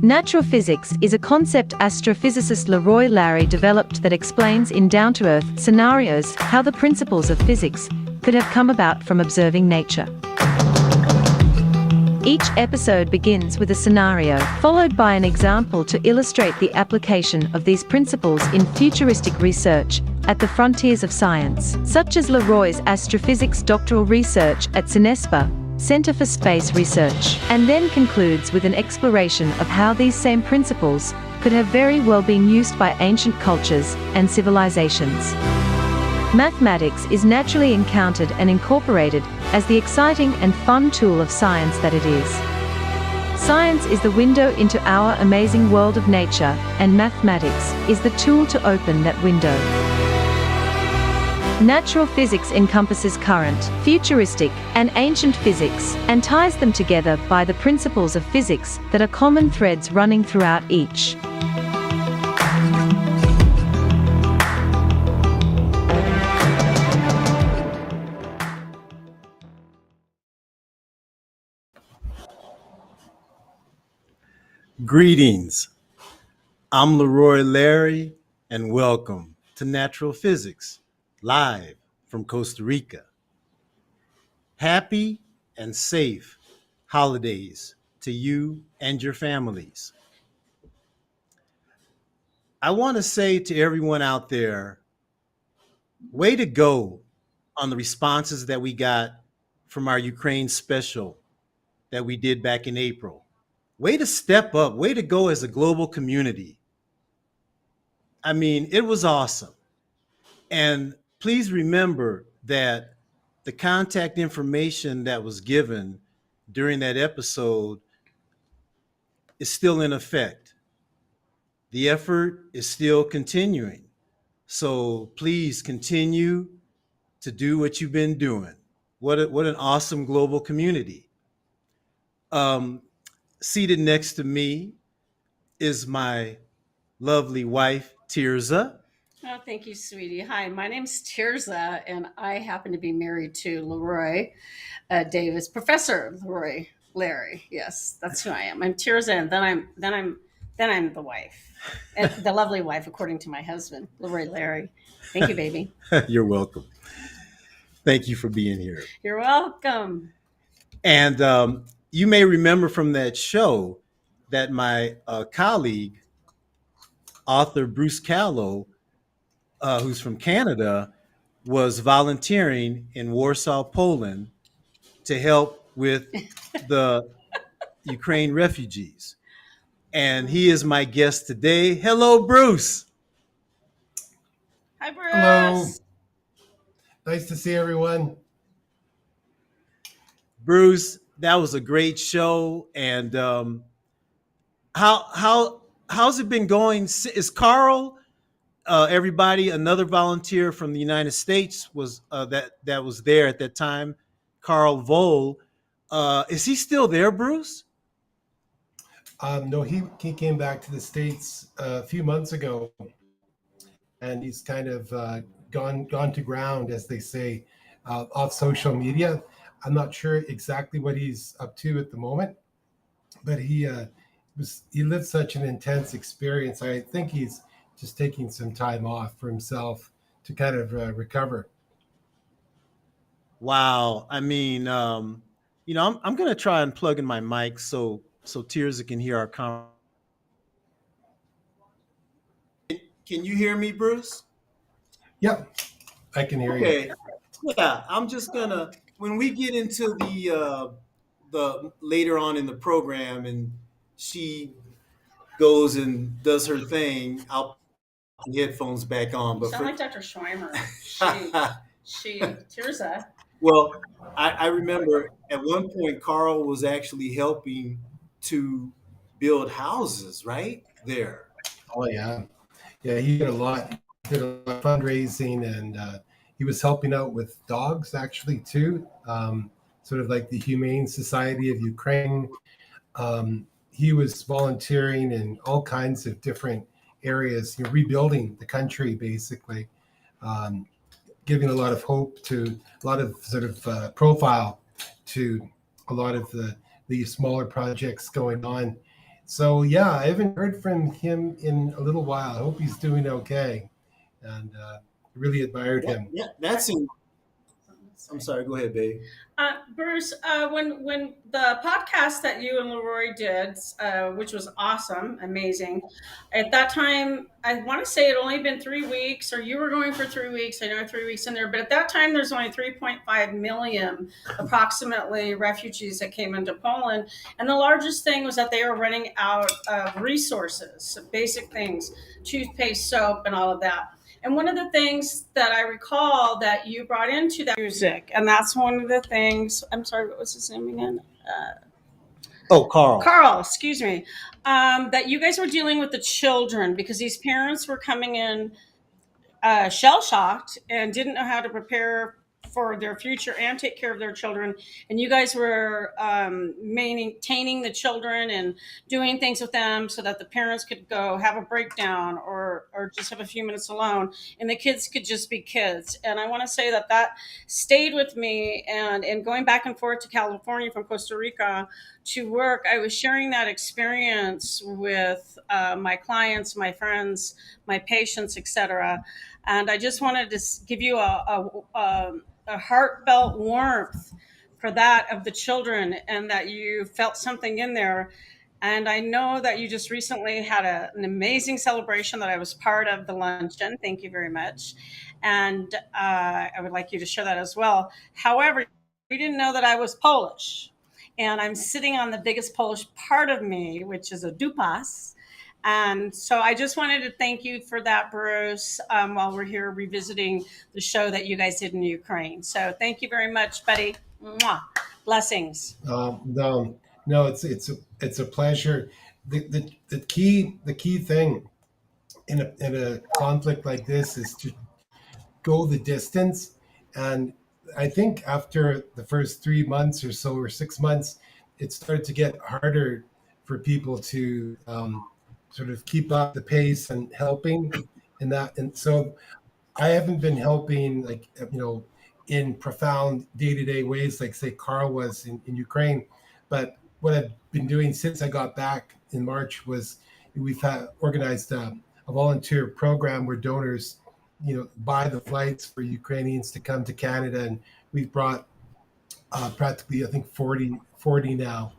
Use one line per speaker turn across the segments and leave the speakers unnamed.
Natural physics is a concept astrophysicist Leroy Larry developed that explains in down-to-earth scenarios how the principles of physics could have come about from observing nature. Each episode begins with a scenario, followed by an example to illustrate the application of these principles in futuristic research at the frontiers of science, such as Leroy's astrophysics doctoral research at CINESPA, Center for Space Research, and then concludes with an exploration of how these same principles could have very well been used by ancient cultures and civilizations. Mathematics is naturally encountered and incorporated as the exciting and fun tool of science that it is. Science is the window into our amazing world of nature, and mathematics is the tool to open that window. Natural physics encompasses current, futuristic, and ancient physics, and ties them together by the principles of physics that are common threads running throughout each.
Greetings. I'm Leroy Larry, and welcome to Natural Physics, live from Costa Rica. Happy and safe holidays to you and your families. I want to say to everyone out there, way to go on the responses that we got from our Ukraine special that we did back in April. Way to step up, way to go as a global community. I mean, it was awesome. And please remember that the contact information that was given during that episode is still in effect. The effort is still continuing. So please continue to do what you've been doing. What an awesome global community. Seated next to me is my lovely wife, Tirza.
Oh, thank you, sweetie. Hi, my name's Tirza, and I happen to be married to Leroy Davis, Professor Leroy Larry. Yes, that's who I am. I'm Tirza, and then I'm the wife, and the lovely wife, according to my husband, Leroy Larry. Thank you, baby.
You're welcome. Thank you for being here.
You're welcome.
And you may remember from that show that my colleague, author Bruce Callow, who's from Canada, was volunteering in Warsaw, Poland, to help with the Ukraine refugees. And he is my guest today. Hello, Bruce.
Hi, Bruce.
Hello. Nice to see everyone.
Bruce, that was a great show. And how's it been going? Is Carl, everybody, another volunteer from the United States was that was there at that time, Carl Vole. Is he still there, Bruce?
No, he came back to the States a few months ago, and he's kind of gone to ground, as they say, off social media. I'm not sure exactly what he's up to at the moment, but he lived such an intense experience. I think he's just taking some time off for himself to kind of recover.
Wow. I mean, I'm going to try and plug in my mic so Tirza can hear our conversation. Can you hear me, Bruce?
Yep, I can hear you.
Okay. Yeah, I'm just gonna, when we get into the later on in the program and she goes and does her thing, I'll put the headphones back on.
You
But
sound like Dr. Schweimer. Tirza.
Well, I remember at one point Carl was actually helping to build houses right there.
Oh yeah, he did a lot. Did a lot of fundraising, and he was helping out with dogs actually too. Sort of like the Humane Society of Ukraine. He was volunteering in all kinds of different areas, rebuilding the country basically, giving a lot of hope to a lot of sort of profile to a lot of the smaller projects going on. So yeah, I haven't heard from him in a little while. I hope he's doing okay, and really admired him.
That's in. I'm sorry. Go ahead, babe.
Bruce, when the podcast that you and Leroy did, which was awesome, amazing, at that time, I want to say it only been 3 weeks, or you were going for 3 weeks. I know 3 weeks in there, but at that time, there's only 3.5 million approximately refugees that came into Poland, and the largest thing was that they were running out of resources, basic things, toothpaste, soap, and all of that. And one of the things that I recall that you brought into that music, and that's one of the things. I'm sorry, what was his name again?
Oh, Carl.
Carl, excuse me. That you guys were dealing with the children because these parents were coming in shell shocked and didn't know how to prepare for their future and take care of their children. And you guys were maintaining the children and doing things with them so that the parents could go have a breakdown or just have a few minutes alone, and the kids could just be kids. And I want to say that that stayed with me. And going back and forth to California from Costa Rica to work, I was sharing that experience with my clients, my friends, my patients, etc. And I just wanted to give you a heartfelt warmth for that of the children, and that you felt something in there. And I know that you just recently had an amazing celebration that I was part of the luncheon. Thank you very much. And I would like you to share that as well. However, we didn't know that I was Polish. And I'm sitting on the biggest Polish part of me, which is a dupas. And so I just wanted to thank you for that, Bruce, while we're here revisiting the show that you guys did in Ukraine. So thank you very much, buddy. Mwah. Blessings.
No, no, it's a pleasure. The key thing in a conflict like this is to go the distance. And I think after the first 3 months or so, or 6 months, it started to get harder for people to sort of keep up the pace and helping in that. And so I haven't been helping like, in profound day-to-day ways, like say Carl was in Ukraine. But what I've been doing since I got back in March was we've organized a volunteer program where donors, buy the flights for Ukrainians to come to Canada. And we've brought practically, I think, 40 now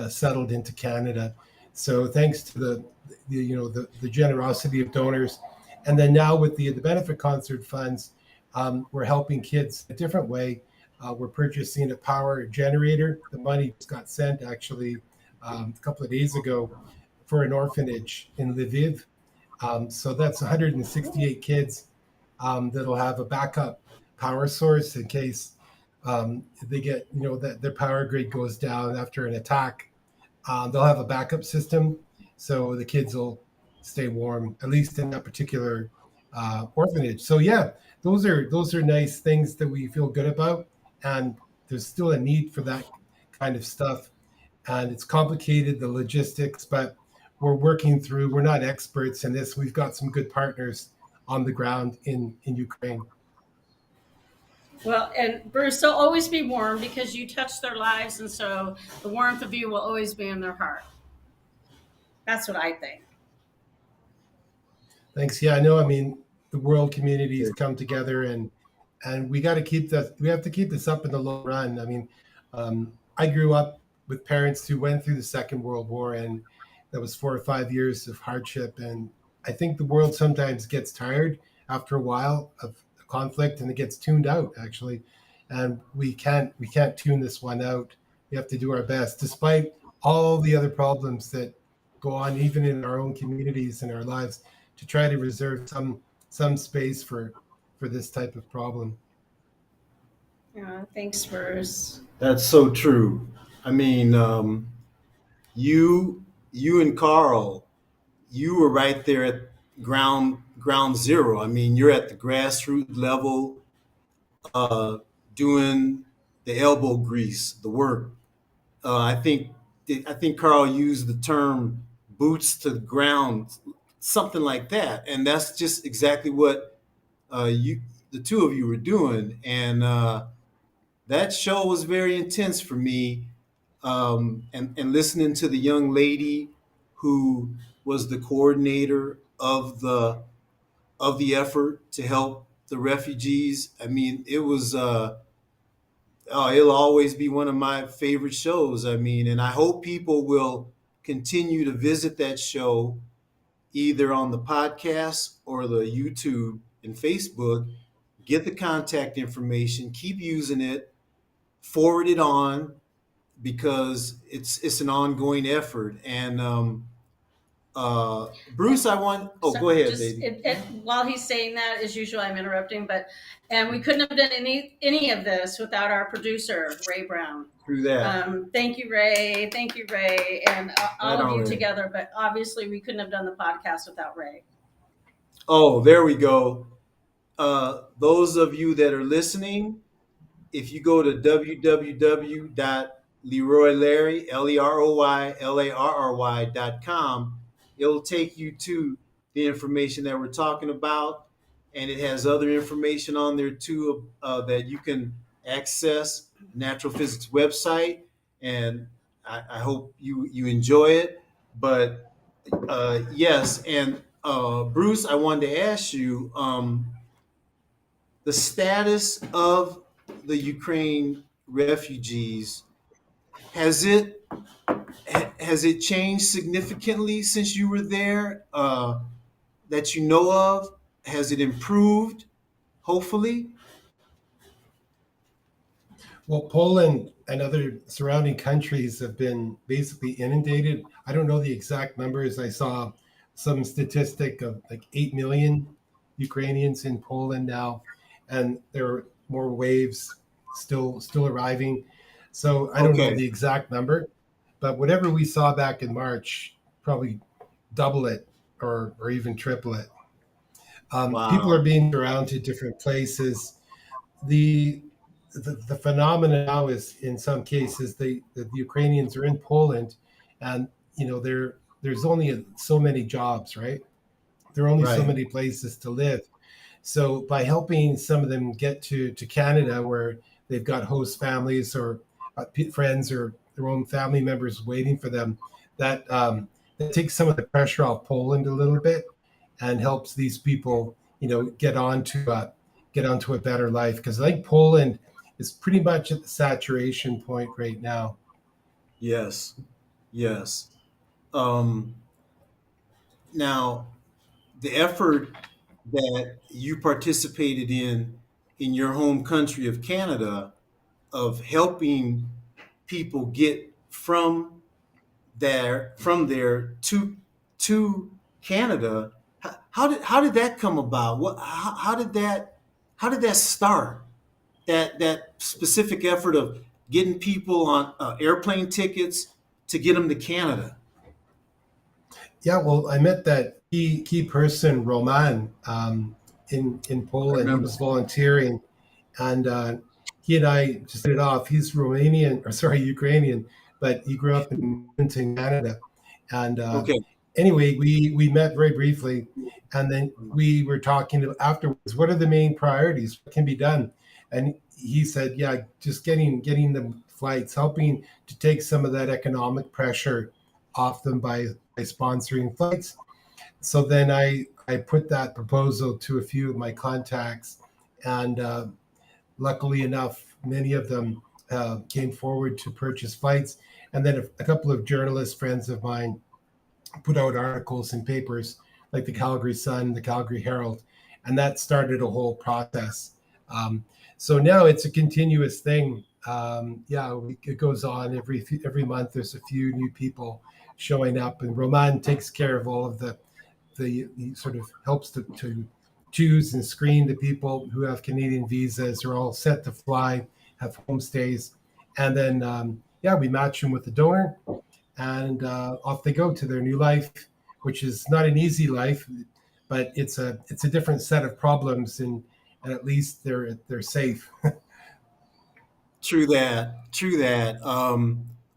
settled into Canada. So thanks to the generosity of donors. And then now with the benefit concert funds, we're helping kids a different way. We're purchasing a power generator. The money just got sent actually a couple of days ago for an orphanage in Lviv. So that's 168 kids that'll have a backup power source in case they get, that their power grid goes down after an attack. They'll have a backup system, so the kids will stay warm, at least in that particular orphanage. So yeah, those are nice things that we feel good about, and there's still a need for that kind of stuff. And it's complicated, the logistics, but we're working through. We're not experts in this. We've got some good partners on the ground in Ukraine.
Well, and Bruce, they'll always be warm because you touch their lives, and so the warmth of you will always be in their heart. That's what I think.
Thanks. Yeah, I know. I mean, the world communities come together, and we got to keep that. We have to keep this up in the long run. I mean, I grew up with parents who went through the Second World War, and that was 4 or 5 years of hardship. And I think the world sometimes gets tired after a while of conflict, and it gets tuned out actually. And we can't tune this one out. We have to do our best, despite all the other problems that go on, even in our own communities and our lives, to try to reserve some space for this type of problem.
Yeah, thanks, Bruce.
That's so true. I mean, you and Carl, you were right there at ground zero. I mean, you're at the grassroots level, doing the elbow grease, the work. I think Carl used the term boots to the ground, something like that, and that's just exactly what the two of you were doing. And that show was very intense for me. And listening to the young lady who was the coordinator of the effort to help the refugees. I mean, it was oh, it'll always be one of my favorite shows. I mean, and I hope people will continue to visit that show either on the podcast or the YouTube and Facebook. Get the contact information, keep using it, forward it on because it's an ongoing effort. And Bruce, I want. Oh,
So
go ahead,
just
baby.
while he's saying that, as usual, I'm interrupting, but and we couldn't have done any of this without our producer Ray Brown.
Through that,
Thank you, Ray. Thank you, Ray, and all
right
of
on,
you
Ray.
together. But obviously, we couldn't have done the podcast without Ray.
Oh, there we go. Those of you that are listening, if you go to www.leroylarry, LEROYLARRY.com, it'll take you to the information that we're talking about. And it has other information on there too that you can access, Natural Physics website. And I hope you enjoy it. But yes, and Bruce, I wanted to ask you, the status of the Ukraine refugees, has it has it changed significantly since you were there, that you know of? Has it improved? Hopefully.
Well, Poland and other surrounding countries have been basically inundated. I don't know the exact numbers. I saw some statistic of like 8 million Ukrainians in Poland now, and there are more waves still arriving. So I don't know
Okay.
the exact number, but whatever we saw back in March, probably double it or even triple it. People are
Wow.
being around to different places. The the phenomenon now is in some cases the Ukrainians are in Poland, and there's only so many jobs, right? There are only so
Right.
many places to live. So by helping some of them get to Canada, where they've got host families or friends or their own family members waiting for them, that takes some of the pressure off Poland a little bit and helps these people, get onto a better life. Because I think Poland is pretty much at the saturation point right now.
Yes. Yes. Um, Now, the effort that you participated in your home country of Canada of helping people get from there to Canada. How did that come about? How did that start? That specific effort of getting people on airplane tickets to get them to Canada.
Yeah, well, I met that key person, Roman, in
I
Poland. He
remember.
was volunteering, and he and I just hit it off. He's Romanian, or sorry, Ukrainian, but he grew up in Canada. And
Okay.
anyway, we met very briefly, and then we were talking afterwards. What are the main priorities? What can be done? And he said, yeah, just getting the flights, helping to take some of that economic pressure off them by sponsoring flights. So then I put that proposal to a few of my contacts, and luckily enough, many of them came forward to purchase flights. And then a couple of journalist friends of mine put out articles in papers like the Calgary Sun, the Calgary Herald, and that started a whole process. So now it's a continuous thing. Yeah, it goes on every month. There's a few new people showing up, and Roman takes care of all of the he sort of helps to choose and screen the people who have Canadian visas, are all set to fly, have homestays, and then yeah, we match them with the donor, and off they go to their new life, which is not an easy life, but it's a different set of problems, and at least they're safe.
True that. True that.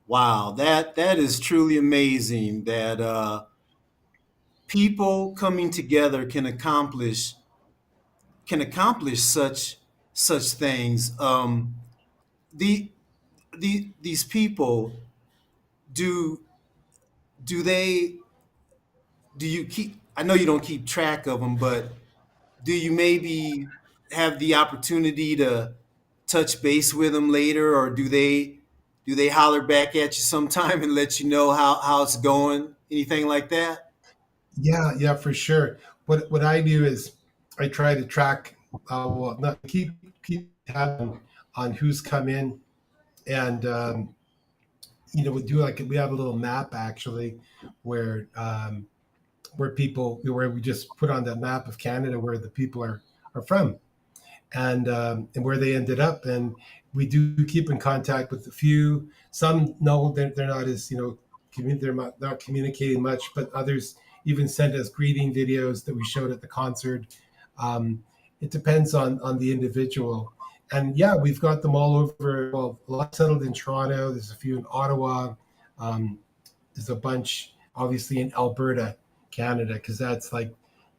Wow. That is truly amazing that people coming together can accomplish such things. The these people, do do they do you keep? I know you don't keep track of them, but do you maybe have the opportunity to touch base with them later, or do they holler back at you sometime and let you know how it's going? Anything like that?
Yeah, yeah, for sure. What I do is I try to track, well, not keep tabs on who's come in, and we do like we have a little map actually, where people where we just put on the map of Canada where the people are from, and where they ended up, and we do keep in contact with a few. Some no, they're not as they're not communicating much, but others even sent us greeting videos that we showed at the concert. It depends on the individual, and yeah, we've got them all over. Well, a lot settled in Toronto. There's a few in Ottawa. Um, there's a bunch, obviously, in Alberta, Canada, because that's like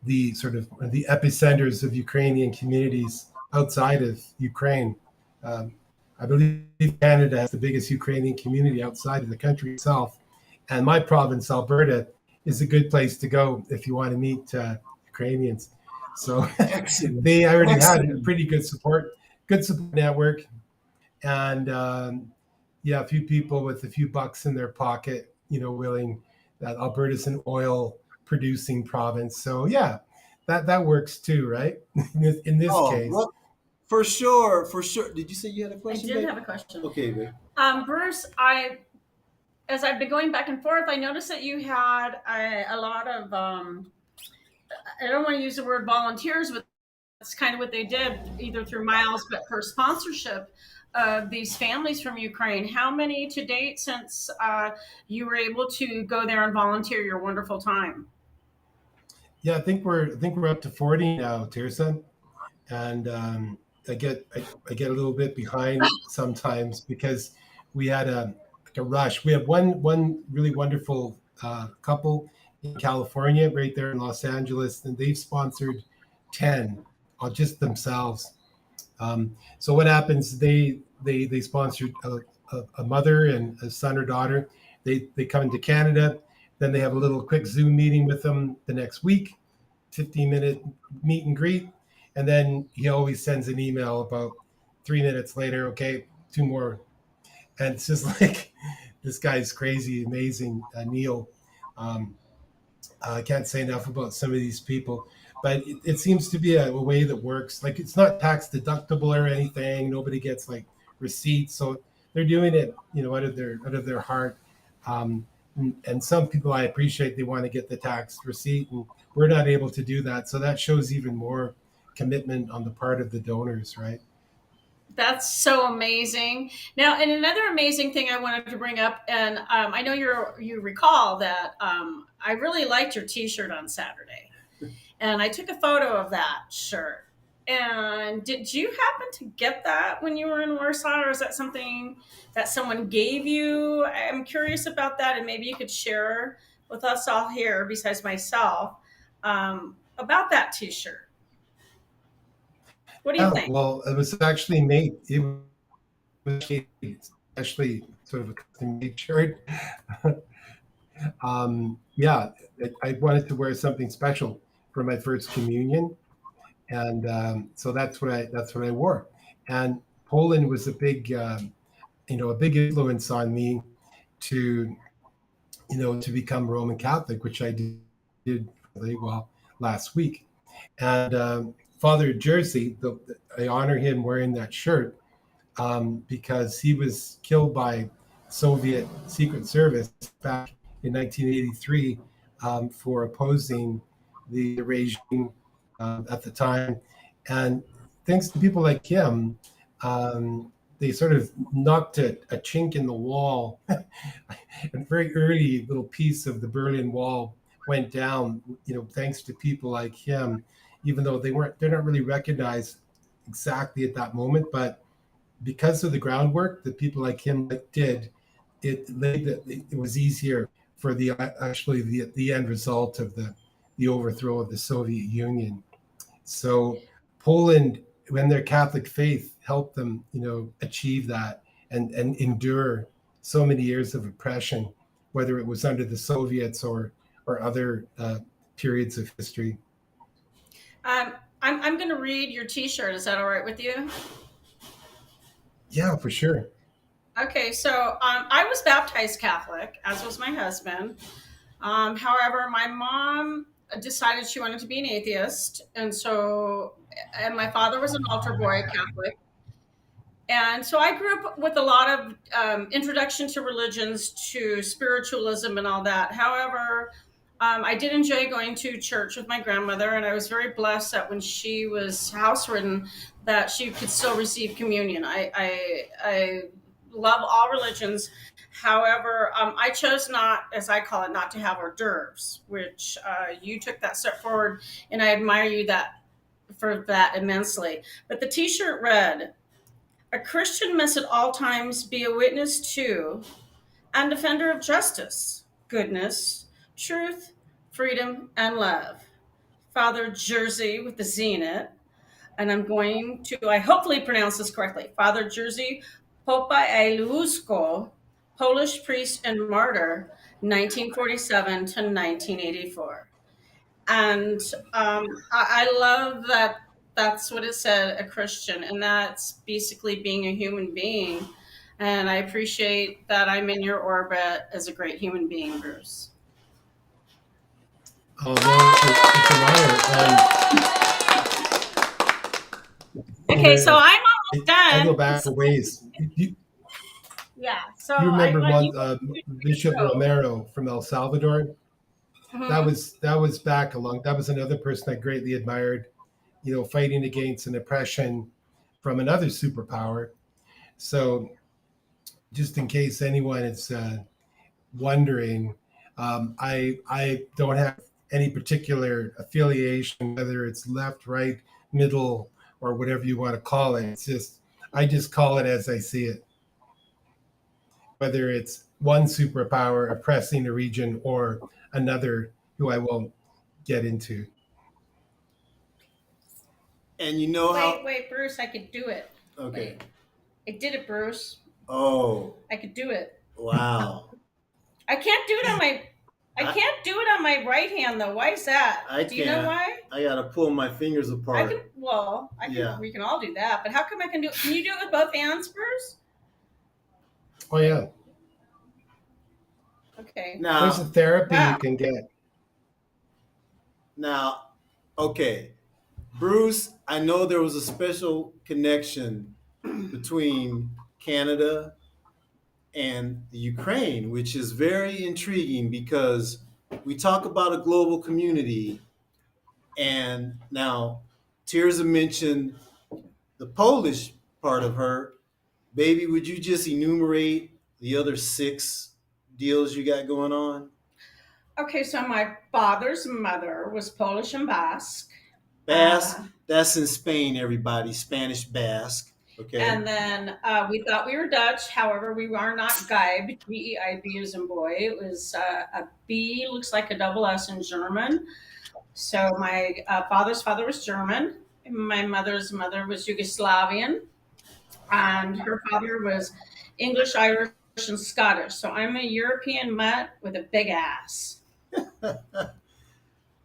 the sort of the epicenters of Ukrainian communities outside of Ukraine. Um, I believe Canada has the biggest Ukrainian community outside of the country itself. And my province, Alberta, is a good place to go if you want to meet Ukrainians. So
Excellent.
they already had a
Excellent.
pretty good support network, and yeah, a few people with a few bucks in their pocket, willing. That Alberta's an oil producing province, so yeah, that works too, right? In this
Oh,
case,
well, for sure, for sure. Did you say you had a
I
question,
did
babe?
have a question.
Okay, babe.
Bruce, as I've been going back and forth, I noticed that you had a lot of, I don't want to use the word volunteers, but that's kind of what they did, either through miles, but for sponsorship of these families from Ukraine. How many to date since you were able to go there and volunteer your wonderful time?
yeah, I think we're up to 40 now, Tirsa, and I get a little bit behind sometimes because we had a rush. We have one really wonderful couple in California, right there in Los Angeles, and they've sponsored 10 on just themselves. So what happens? They sponsored a mother and a son or daughter. They come into Canada, then they have a little quick Zoom meeting with them the next week, 15-minute meet and greet, and then he always sends an email about 3 minutes later. Okay, two more, and it's just like this guy's crazy, amazing, Neil. Um, I can't say enough about some of these people, but it seems to be a way that works. Like it's not tax deductible or anything. Nobody gets like receipts, so they're doing it, out of their heart. And some people I appreciate they want to get the tax receipt, and we're not able to do that. So that shows even more commitment on the part of the donors, right?
That's so amazing. Now, and another amazing thing I wanted to bring up, and I know you recall that I really liked your T-shirt on Saturday, and I took a photo of that shirt. And did you happen to get that when you were in Warsaw, or is that something that someone gave you? I'm curious about that, and maybe you could share with us all here, besides myself, about that T-shirt. What do you
Yeah,
think?
well, it was actually made. It was actually sort of a custom made shirt. Yeah, I wanted to wear something special for my first communion, and so that's what I wore. And Poland was a big influence on me to to become Roman Catholic, which I did really well last week. And Father Jersey, I honor him wearing that shirt because he was killed by Soviet Secret Service back in 1983 for opposing the regime at the time. And thanks to people like him, they sort of knocked a chink in the wall. A very early little piece of the Berlin Wall went down, thanks to people like him, even though they're not really recognized exactly at that moment, but because of the groundwork that people like him did, it was easier for the end result of the overthrow of the Soviet Union. So Poland, when their Catholic faith helped them, achieve that and endure so many years of oppression, whether it was under the Soviets or or other periods of history.
I'm going to read your T-shirt. Is that all right with you?
Yeah, for sure.
Okay, so I was baptized Catholic, as was my husband. However, my mom decided she wanted to be an atheist, and my father was an altar boy Catholic. And so I grew up with a lot of introduction to religions, to spiritualism, and all that. However, I did enjoy going to church with my grandmother, and I was very blessed that when she was house-ridden, that she could still receive communion. I love all religions. However, I chose not, as I call it, not to have hors d'oeuvres, which you took that step forward, and I admire you for that immensely. But the T-shirt read, "A Christian must at all times be a witness to and defender of justice, goodness, truth, freedom, and love." Father Jersey with the Z in it. And I'm going to, I hopefully pronounce this correctly, Father Jerzy Popiełuszko, Polish priest and martyr, 1947 to 1984. And I love that that's what it said, a Christian, and that's basically being a human being. And I appreciate that I'm in your orbit as a great human being, Bruce.
Oh, well, it's an honor.
Okay, so I'm almost done.
I go back a ways.
Yeah, so
You remember Bishop
go.
Romero from El Salvador?
Mhm.
That was back a long. That was another person I greatly admired. You know, fighting against an oppression from another superpower. So, just in case anyone is wondering, I don't have any particular affiliation, whether it's left, right, middle, or whatever you want to call it. It's just I just call it as I see it. Whether it's one superpower oppressing a region or another who I won't get into.
And you know how?
Wait, Bruce, I could do it.
Okay.
Wait. I did it, Bruce.
Oh,
I could do it.
wow.
I can't do it on my. I can't do it on my right hand though. Why is that? Do you know
can't.
why?
I gotta pull my fingers apart.
I can.
Yeah.
We can all do that. But how come I can do it? Can you do it with both hands, Bruce?
Oh yeah,
Okay.
there's a
Now,
therapy
Wow.
you can get.
now, okay, Bruce. I know there was a special connection between Canada and the Ukraine, which is very intriguing because we talk about a global community, and now Tirza mentioned the Polish part of her. Baby, would you just enumerate the other 6 deals you got going on?
Okay. So my father's mother was Polish and Basque.
Basque, that's in Spain, everybody. Spanish Basque. Okay.
And then we thought we were Dutch. However, we are not Geib. Geib as in boy. It was a B, looks like a double S in German. So my father's father was German. My mother's mother was Yugoslavian. And her father was English, Irish, and Scottish. So I'm a European mutt with a big ass.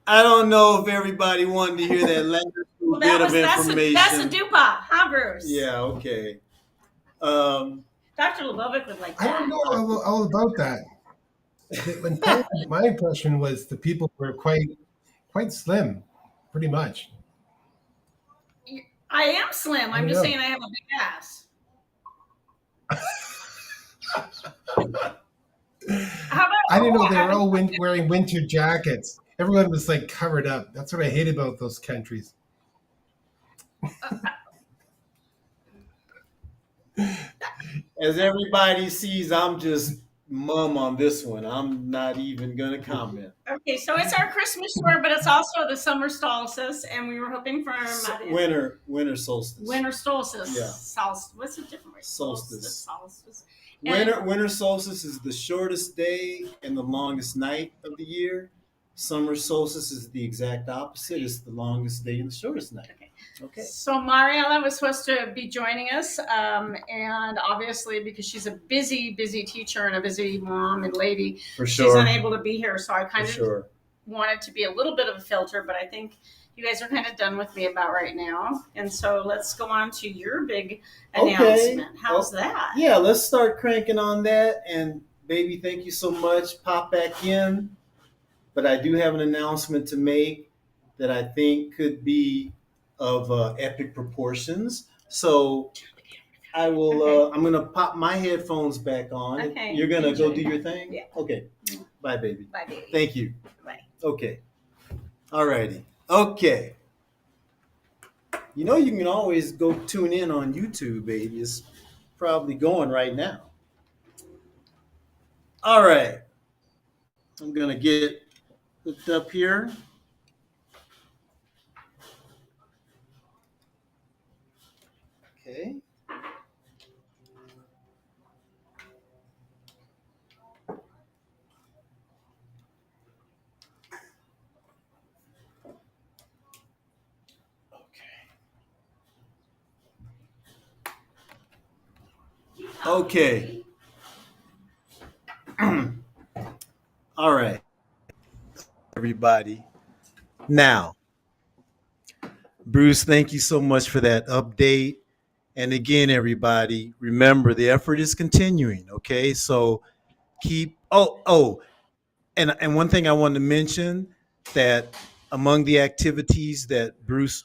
I don't know if everybody wanted to hear that last
Well,
bit of information.
that's a dupa, huh, Bruce?
Yeah, okay.
Dr. Lebovic would like
I
that.
don't know all about that. When Poland, my impression was the people were quite slim, pretty much.
I am slim. I'm just saying I have a big ass. How about
I didn't know they were all wearing winter jackets. Everyone was like covered up. That's what I hate about those countries.
As everybody sees, I'm just mum on this one. I'm not even going to comment.
Okay, so it's our Christmas tour, but it's also the summer solstice, and we were hoping for
Winter solstice.
Winter solstice.
Yeah.
Solstice. What's the different word?
Solstice.
Solstice.
Winter solstice is the shortest day and the longest night of the year. Summer solstice is the exact opposite. It's the longest day and the shortest night.
Okay.
Okay.
So Mariella was supposed to be joining us, and obviously because she's a busy, busy teacher and a busy mom and lady,
For
she's
sure.
unable to be here. So I
For
kind of
sure.
wanted to be a little bit of a filter, but I think you guys are kind of done with me about right now. And so let's go on to your big
Okay.
announcement. How's that?
Yeah, let's start cranking on that. And baby, thank you so much. Pop back in. But I do have an announcement to make that I think could be of epic proportions. So I will.
Okay.
I'm gonna pop my headphones back on.
Okay,
You're gonna go
enjoy.
do your thing.
Yeah.
Okay. Bye, baby.
Bye, baby.
Thank you.
Bye.
Okay. Alrighty. Okay. You know you can always go tune in on YouTube, baby. It's probably going right now. All right. I'm gonna get hooked up here. Okay. Okay. All right, everybody. Now, Bruce, thank you so much for that update. And again, everybody, remember the effort is continuing. Okay, so keep. And one thing I wanted to mention that among the activities that Bruce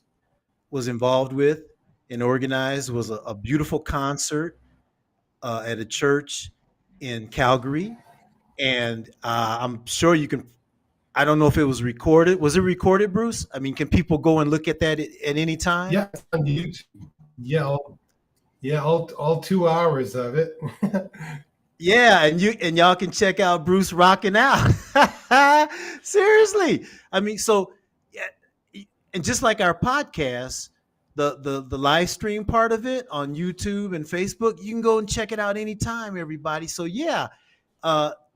was involved with and organized was a beautiful concert at a church in Calgary, and I'm sure you can. I don't know if it was recorded. Was it recorded, Bruce? I mean, can people go and look at that at any time?
Yeah, it's on YouTube. Yeah, all 2 hours of it.
Yeah, and y'all can check out Bruce rocking out. Seriously, I mean, so yeah, and just like our podcast, the live stream part of it on YouTube and Facebook, you can go and check it out anytime, everybody. So yeah,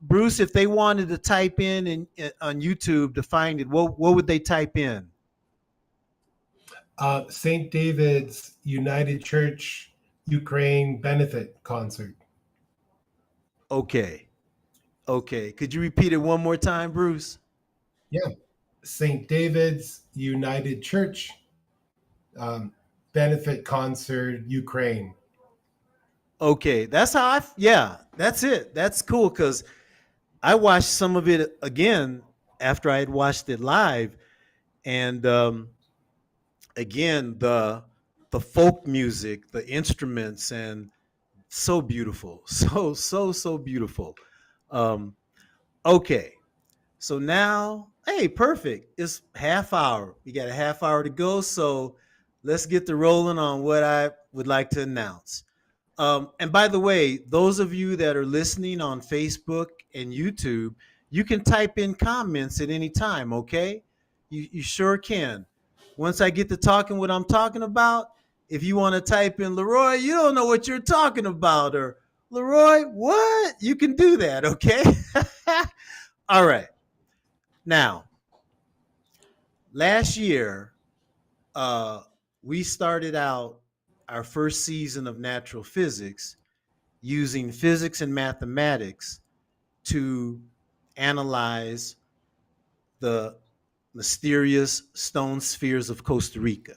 Bruce, if they wanted to type in on YouTube to find it, what would they type in?
St. David's United Church Ukraine benefit concert.
Okay, okay. Could you repeat it one more time, Bruce?
Yeah, St. David's United Church um, benefit concert Ukraine.
Okay, that's how yeah, that's it. That's cool because I watched some of it again after I had watched it live, and again the folk music, the instruments, and so beautiful, so beautiful. Um, okay, so now, hey, perfect. It's half hour. We got a half hour to go, so let's get to rolling on what I would like to announce. And by the way, those of you that are listening on Facebook and YouTube, you can type in comments at any time, okay? You sure can. Once I get to talking what I'm talking about, if you want to type in Leroy, you don't know what you're talking about, or Leroy, what? You can do that, okay? All right. Now, last year, uh, we started out our first season of natural physics using physics and mathematics to analyze the mysterious stone spheres of Costa Rica.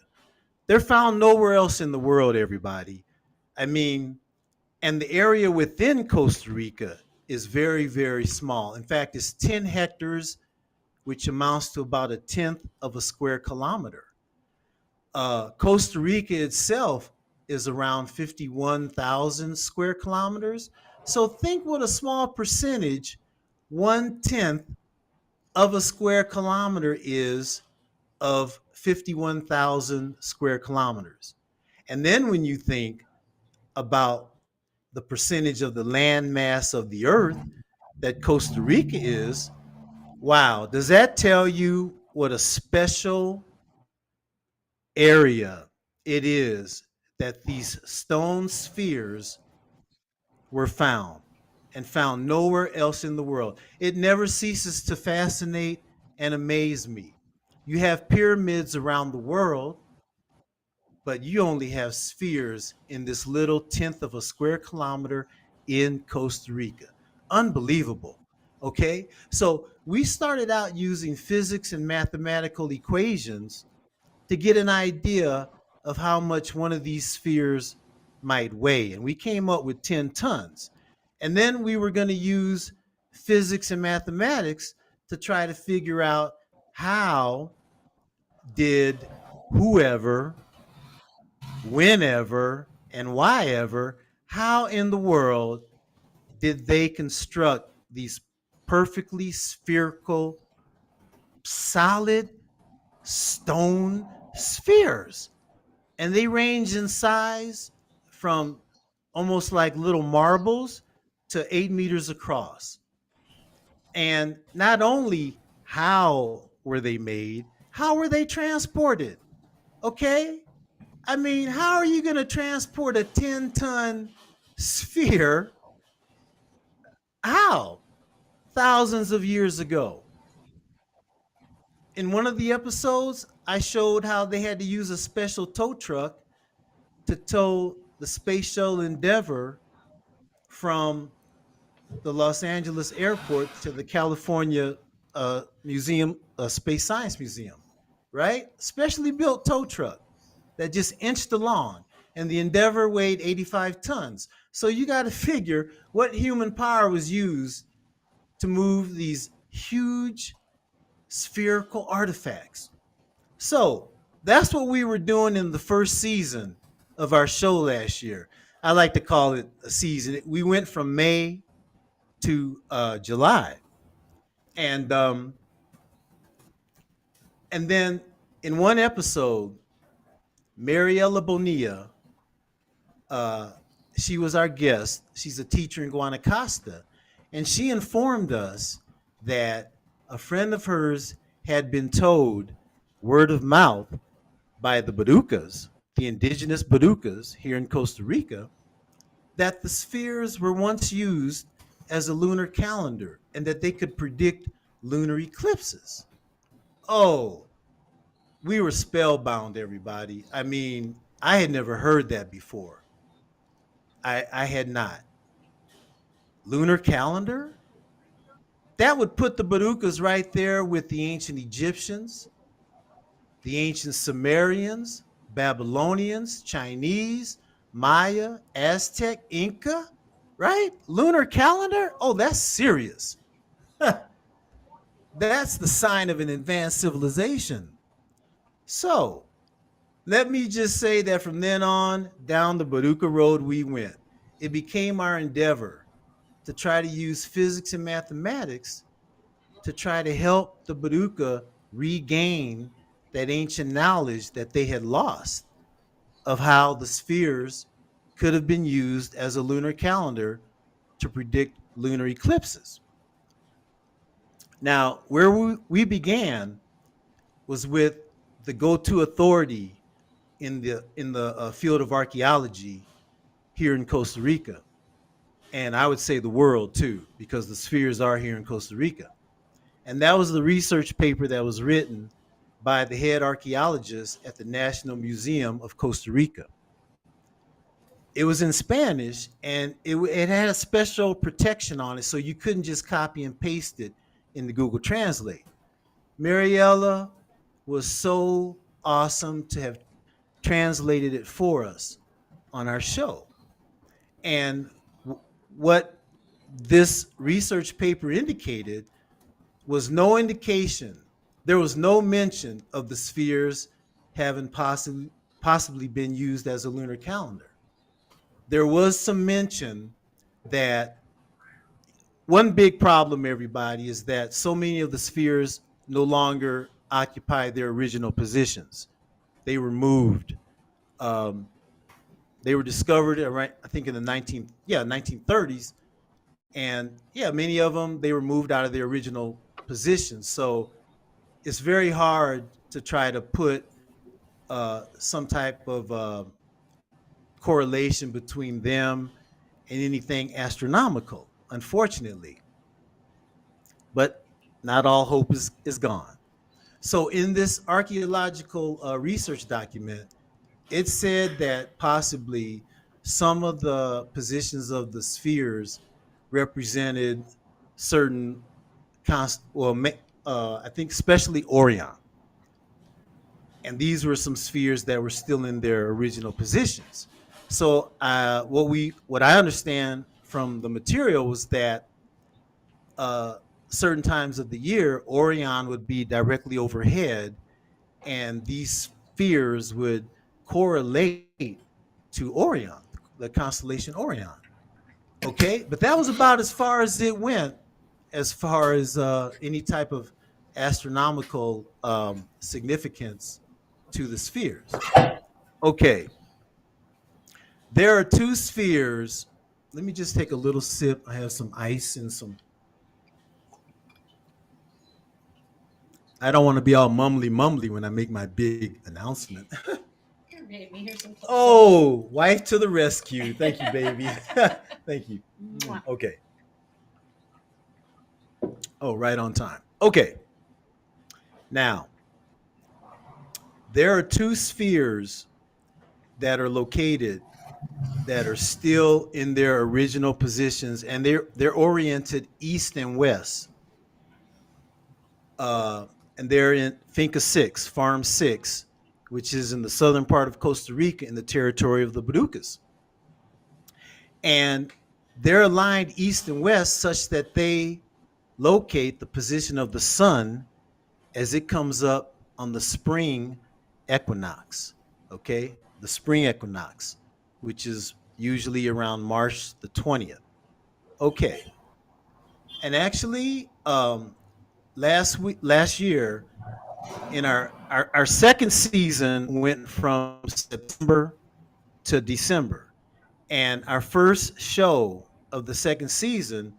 They're found nowhere else in the world, everybody. I mean, and the area within Costa Rica is very, very small. In fact, it's 10 hectares, which amounts to about a tenth of a square kilometer. Costa Rica itself is around 51,000 square kilometers. So think what a small percentage, 1/10 of a square kilometer is of 51,000 square kilometers. And then when you think about the percentage of the land mass of the earth that Costa Rica is, wow, does that tell you what a special area it is that these stone spheres were found and found nowhere else in the world? It never ceases to fascinate and amaze me. You have pyramids around the world, but you only have spheres in this little tenth of a square kilometer in Costa Rica. Unbelievable. Okay. So we started out using physics and mathematical equations to get an idea of how much one of these spheres might weigh. And we came up with 10 tons. And then we were going to use physics and mathematics to try to figure out how did whoever, whenever, and why ever, how in the world did they construct these perfectly spherical, solid stone spheres? And they range in size from almost like little marbles to 8 meters across. And not only how were they made, how were they transported? Okay. I mean, how are you going to transport a 10-ton sphere? How? Thousands of years ago. In one of the episodes, I showed how they had to use a special tow truck to tow the space shuttle Endeavour from the Los Angeles airport to the California museum, Space Science Museum, right? Specially built tow truck that just inched along. And the Endeavour weighed 85 tons. So you got to figure what human power was used to move these huge spherical artifacts. So that's what we were doing in the first season of our show last year. I like to call it a season. We went from May to July, and and then in one episode, Mariela Bonilla, uh, she was our guest. She's a teacher in Guanacaste, and she informed us that a friend of hers had been told, word of mouth, by the Borucas, the indigenous Borucas here in Costa Rica, that the spheres were once used as a lunar calendar and that they could predict lunar eclipses. Oh, we were spellbound, everybody. I mean, I had never heard that before. I had not. Lunar calendar? That would put the Borucas right there with the ancient Egyptians, the ancient Sumerians, Babylonians, Chinese, Maya, Aztec, Inca, right? Lunar calendar? Oh, that's serious. That's the sign of an advanced civilization. So, let me just say that from then on, down the Boruca Road we went. It became our endeavor to try to use physics and mathematics to try to help the Boruca regain that ancient knowledge that they had lost of how the spheres could have been used as a lunar calendar to predict lunar eclipses. Now, where we began was with the go-to authority in the field of archaeology here in Costa Rica, and I would say the world too, because the spheres are here in Costa Rica. And that was the research paper that was written by the head archaeologist at the National Museum of Costa Rica. It was in Spanish, and it had a special protection on it, so you couldn't just copy and paste it in the Google Translate. Mariella was so awesome to have translated it for us on our show. And what this research paper indicated was no indication, there was no mention of the spheres having possibly been used as a lunar calendar. There was some mention that one big problem, everybody, is that so many of the spheres no longer occupy their original positions. They were moved. Um, they were discovered around, I think, in the 1930s, and yeah, many of them they were moved out of their original positions. So it's very hard to try to put some type of correlation between them and anything astronomical, unfortunately. But not all hope is gone. So in this archaeological research document, It said that possibly some of the positions of the spheres represented certain I think especially Orion, and these were some spheres that were still in their original positions. So what I understand from the material was that uh, certain times of the year, Orion would be directly overhead, and these spheres would correlate to Orion, the constellation Orion. Okay, but that was about as far as it went, as far as any type of astronomical significance to the spheres. Okay, there are two spheres. Let me just take a little sip. I have some ice and some. I don't want to be all mumbly mumbly when I make my big announcement.
Here, baby. Here's some.
Oh, wife to the rescue. Thank you, baby. Thank you.
Mwah.
Okay. Oh, right on time. Okay. Now, there are two spheres that are located that are still in their original positions, and they're oriented east and west. Uh, and they're in Finca 6, Farm 6, which is in the southern part of Costa Rica in the territory of the Borucas. And they're aligned east and west such that they locate the position of the sun as it comes up on the spring equinox. Okay, the spring equinox, which is usually around March the 20th. Okay, and actually, last year, in our second season went from September to December, and our first show of the second season,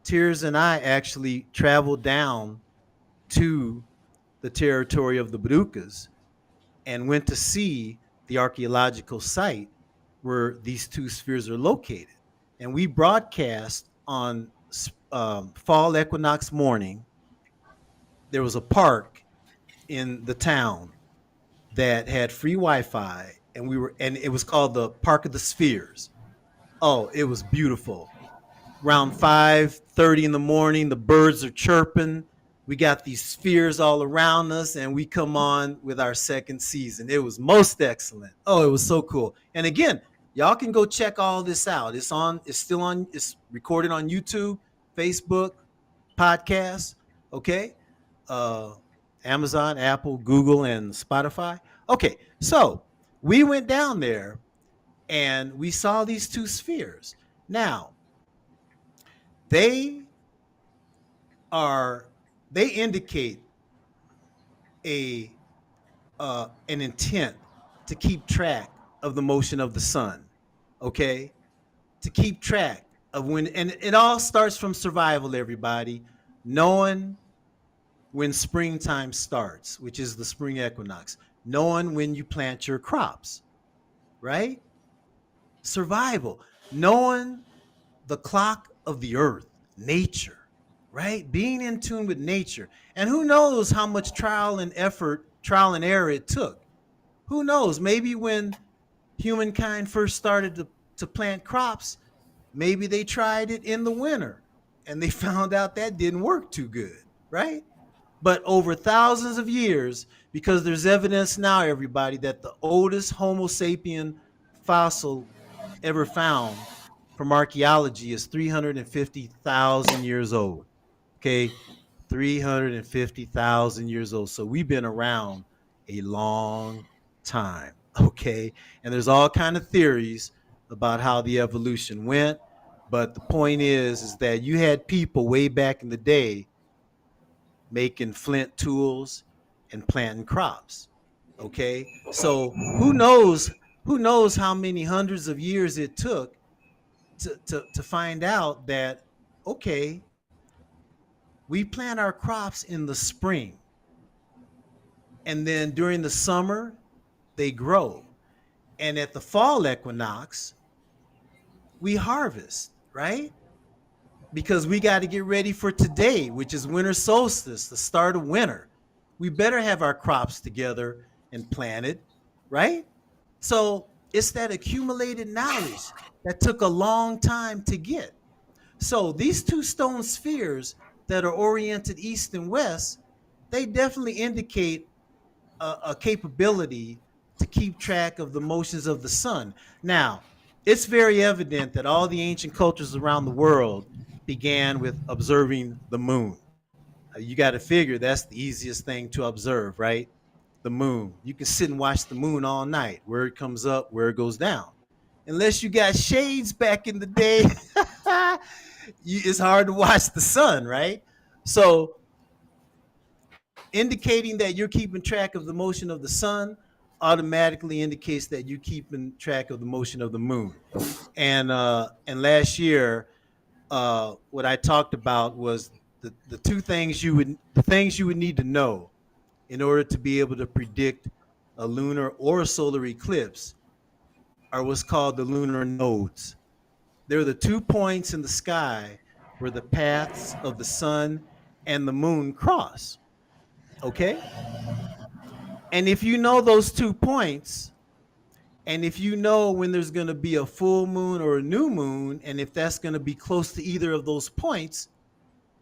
Tears and I actually traveled down to the territory of the Borucas and went to see the archaeological site where these two spheres are located. And we broadcast on fall equinox morning. There was a park in the town that had free Wi-Fi, and it was called the Park of the Spheres. Oh, it was beautiful. Around 5:30 in the morning, the birds are chirping. We got these spheres all around us, and we come on with our second season. It was most excellent. Oh, it was so cool. And again, y'all can go check all this out. It's recorded on YouTube, Facebook, podcast, okay? Uh, Amazon, Apple, Google, and Spotify. Okay, so we went down there and we saw these two spheres. Now, they are they indicate a an intent to keep track of the motion of the sun. Okay, to keep track of when, and it all starts from survival. Everybody knowing when springtime starts, which is the spring equinox, knowing when you plant your crops, right? Survival, knowing the clock of the earth, nature, right? Being in tune with nature. And who knows how much trial and effort, trial and error it took. Who knows? Maybe when humankind first started to plant crops, maybe they tried it in the winter and they found out that didn't work too good, right? But over thousands of years, because there's evidence now, everybody, that the oldest Homo sapien fossil ever found from archaeology is 350,000 years old. Okay, 350,000 years old. So we've been around a long time. Okay, and there's all kind of theories about how the evolution went, but the point is that you had people way back in the day making flint tools and planting crops. Okay, so who knows how many hundreds of years it took to find out that, okay, we plant our crops in the spring, and then during the summer they grow, and at the fall equinox we harvest, right? Because we got to get ready for today, which is winter solstice, the start of winter. We better have our crops together and planted, right? So it's that accumulated knowledge that took a long time to get. So these two stone spheres that are oriented east and west, they definitely indicate a capability to keep track of the motions of the sun. Now, it's very evident that all the ancient cultures around the world began with observing the moon. You got to figure that's the easiest thing to observe, right? The moon. You can sit and watch the moon all night, where it comes up, where it goes down. Unless you got shades back in the day, it's hard to watch the sun, right? So indicating that you're keeping track of the motion of the sun automatically indicates that you're keeping track of the motion of the moon. And last year, what I talked about was the things you would need to know in order to be able to predict a lunar or a solar eclipse are what's called the lunar nodes. They're the 2 points in the sky where the paths of the sun and the moon cross. Okay? And if you know those 2 points, and if you know when there's going to be a full moon or a new moon, and if that's going to be close to either of those points,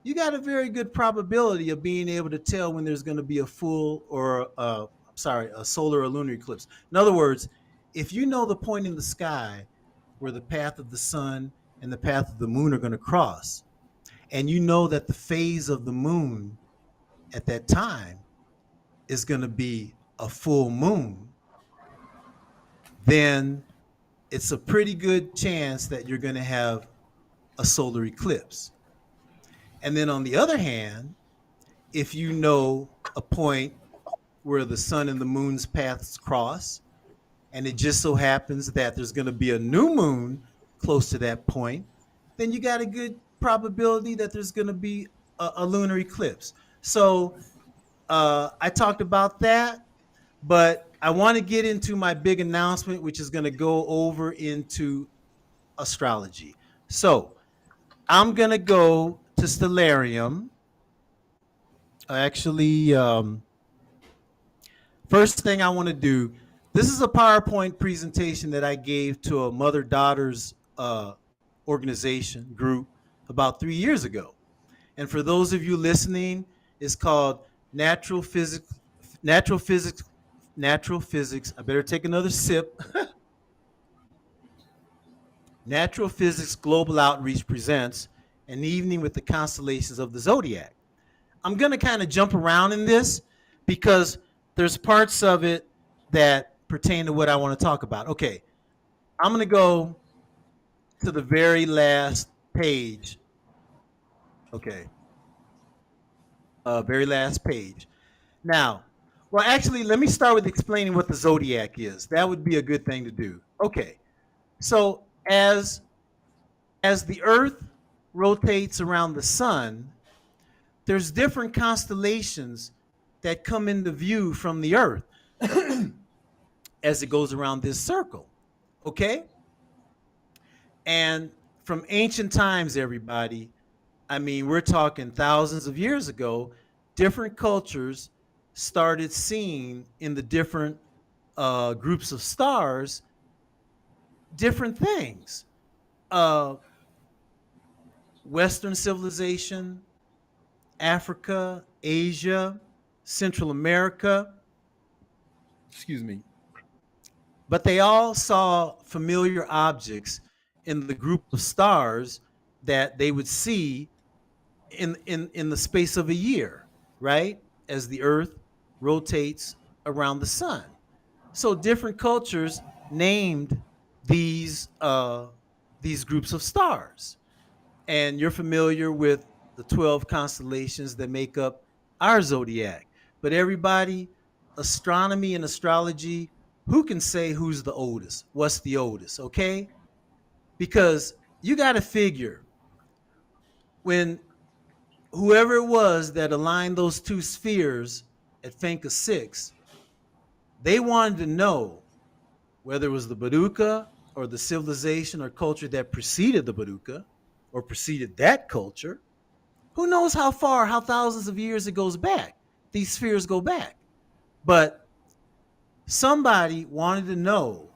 you got a very good probability of being able to tell when there's going to be a full or a solar or lunar eclipse. In other words, if you know the point in the sky where the path of the sun and the path of the moon are going to cross, and you know that the phase of the moon at that time is going to be a full moon, then it's a pretty good chance that you're going to have a solar eclipse. And then on the other hand, if you know a point where the sun and the moon's paths cross, and it just so happens that there's going to be a new moon close to that point, then you got a good probability that there's going to be a lunar eclipse. So I talked about that, but I want to get into my big announcement, which is going to go over into astrology. So I'm going to go to Stellarium. Actually, first thing I want to do, this is a PowerPoint presentation that I gave to a mother-daughters organization group about 3 years ago. And for those of you listening, it's called Natural Physics. I better take another sip. Natural Physics Global Outreach presents An Evening with the Constellations of the Zodiac. I'm going to kind of jump around in this because there's parts of it that pertain to what I want to talk about. Okay, I'm going to go to the very last page. Okay, very last page. Now, well, actually, let me start with explaining what the zodiac is. That would be a good thing to do. Okay, so as the Earth rotates around the sun, there's different constellations that come into view from the Earth as it goes around this circle. Okay? And from ancient times, everybody, I mean, we're talking thousands of years ago, different cultures started seeing in the different groups of stars different things. Western civilization, Africa, Asia, Central America, excuse me. But they all saw familiar objects in the group of stars that they would see in the space of a year, right? As the Earth rotates around the sun. So different cultures named these groups of stars. And you're familiar with the 12 constellations that make up our zodiac. But everybody, astronomy and astrology, who can say who's the oldest? What's the oldest, okay? Because you got to figure when whoever it was that aligned those two spheres at Fenka 6, they wanted to know whether it was the Boruca or the civilization or culture that preceded the Boruca or preceded that culture. Who knows how far, how thousands of years it goes back? These spheres go back. But somebody wanted to know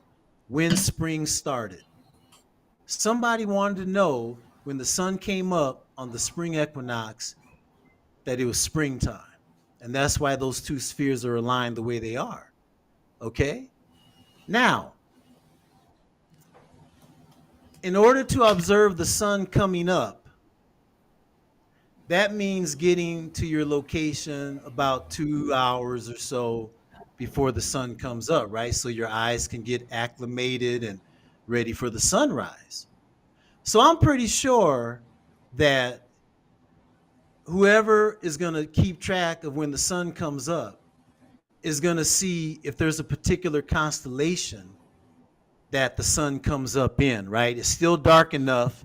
when spring started. Somebody wanted to know when the sun came up on the spring equinox that it was springtime. And that's why those two spheres are aligned the way they are. Okay? Now, in order to observe the sun coming up, that means getting to your location about 2 hours or so before the sun comes up, right? So your eyes can get acclimated and ready for the sunrise. So I'm pretty sure that whoever is going to keep track of when the sun comes up is going to see if there's a particular constellation that the sun comes up in, right? It's still dark enough.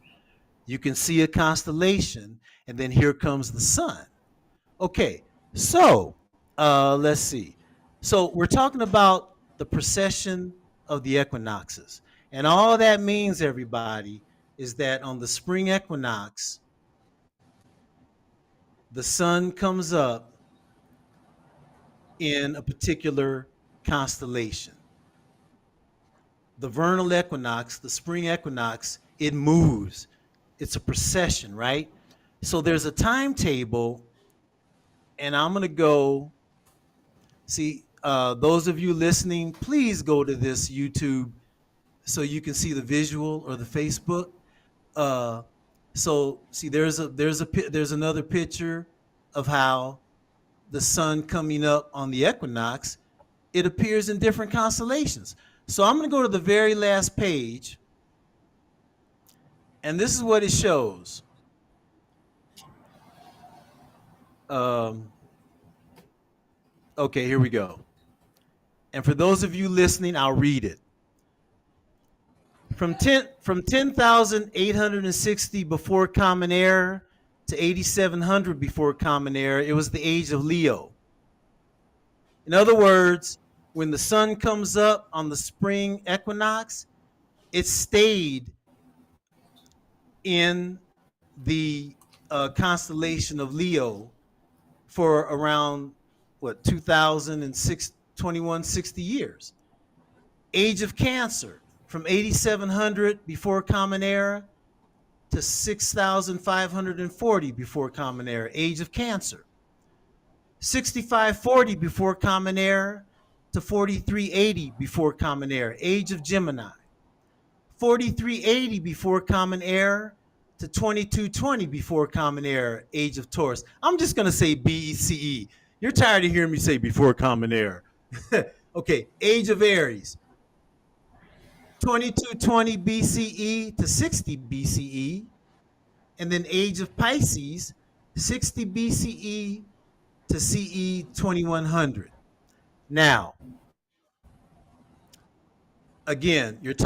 You can see a constellation, and then here comes the sun. Okay, so let's see. So we're talking about the precession of the equinoxes. And all that means, everybody, is that on the spring equinox, the sun comes up in a particular constellation. The vernal equinox, the spring equinox, it moves. It's a precession, right? So there's a timetable, and I'm going to go see those of you listening, please go to this YouTube so you can see the visual, or the Facebook. So see, there's another picture of how the sun coming up on the equinox. It appears in different constellations. So I'm going to go to the very last page, and this is what it shows. Okay, here we go. And for those of you listening, I'll read it. From 10,860 before Common Era to 8,700 before Common Era, it was the age of Leo. In other words, when the sun comes up on the spring equinox, it stayed in the constellation of Leo for around, 2160 years. Age of Cancer, from 8,700 before Common Era to 6,540 before Common Era. Age of Cancer. 6540 before Common Era to 4380 before Common Era. Age of Gemini. 4380 before Common Era to 2220 before Common Era. Age of Taurus. I'm just going to say BCE. You're tired of hearing me say before Common Era. Okay, Age of Aries. 2220 BCE to 60 BCE. And then Age of Pisces, 60 BCE to CE 2100. Now, again, you're talking